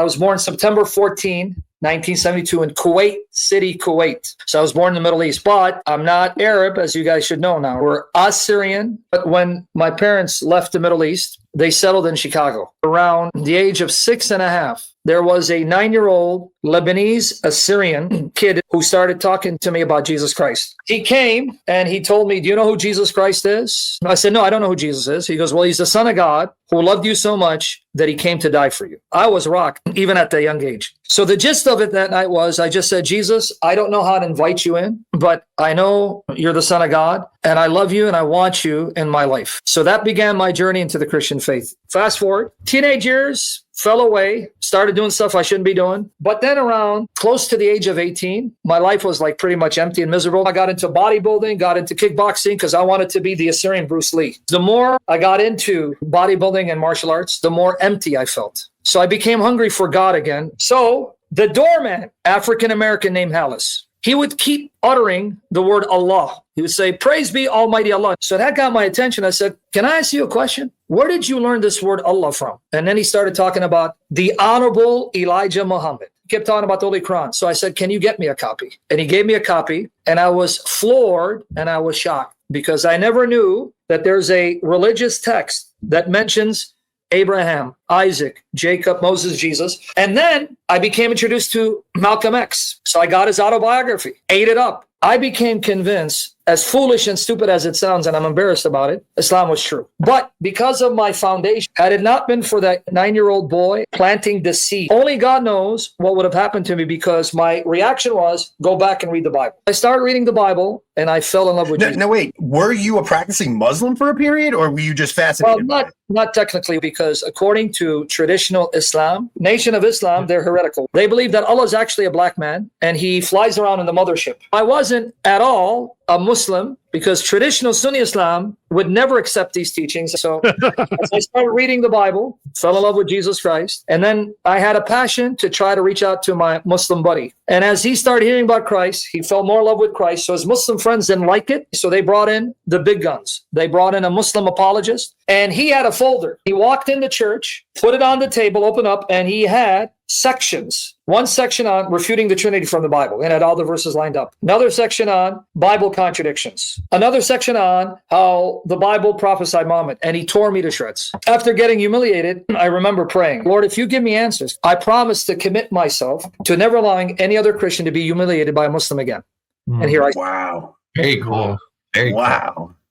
I was born September 14, 1972 in Kuwait City, Kuwait. So I was born in the Middle East, but I'm not Arab, as you guys should know now. We're Assyrian. But when my parents left the Middle East, they settled in Chicago. Around the age of 6.5, there was a 9-year-old Lebanese Assyrian kid who started talking to me about Jesus Christ. He came and he told me, do you know who Jesus Christ is? I said, no, I don't know who Jesus is. He goes, well, he's the Son of God who loved you so much that he came to die for you. I was rocked, even at that young age. So the gist of it that night was, I just said, Jesus, I don't know how to invite you in, but I know you're the Son of God, and I love you, and I want you in my life. So that began my journey into the Christian faith. Fast forward, teenage years, fell away, started doing stuff I shouldn't be doing. But then around close to the age of 18, my life was like pretty much empty and miserable. I got into bodybuilding, got into kickboxing because I wanted to be the Assyrian Bruce Lee. The more I got into bodybuilding and martial arts, the more empty I felt. So I became hungry for God again. So the doorman, African-American named Hallis, he would keep uttering the word Allah. He would say, praise be Almighty Allah. So that got my attention. I said, can I ask you a question? Where did you learn this word Allah from? And then he started talking about the Honorable Elijah Muhammad. He kept talking about the Holy Quran. So I said, can you get me a copy? And he gave me a copy, and I was floored and I was shocked because I never knew that there's a religious text that mentions Abraham, Isaac, Jacob, Moses, Jesus. And then I became introduced to Malcolm X. So I got his autobiography, ate it up. I became convinced, as foolish and stupid as it sounds, and I'm embarrassed about it, Islam was true. But because of my foundation, had it not been for that 9-year-old boy planting the seed, only God knows what would have happened to me, because my reaction was, go back and read the Bible. I started reading the Bible, and I fell in love with Jesus. No, wait. Were you a practicing Muslim for a period, or were you just fascinated? Well, not technically, because according to traditional Islam, Nation of Islam, they're heretical. They believe that Allah is actually a black man, and he flies around in the mothership. I wasn't at all a Muslim, because traditional Sunni Islam would never accept these teachings. So as I started reading the Bible, fell in love with Jesus Christ. And then I had a passion to try to reach out to my Muslim buddy. And as he started hearing about Christ, he fell more in love with Christ. So his Muslim friends didn't like it. So they brought in the big guns. They brought in a Muslim apologist. And he had a folder. He walked into church, put it on the table, opened up, and he had sections. One section on refuting the Trinity from the Bible, and had all the verses lined up. Another section on Bible contradictions. Another section on how the Bible prophesied Muhammad, and he tore me to shreds. After getting humiliated, I remember praying, Lord, if you give me answers, I promise to commit myself to never allowing any other Christian to be humiliated by a Muslim again. And here I am. Wow. Very cool. Very wow. Cool.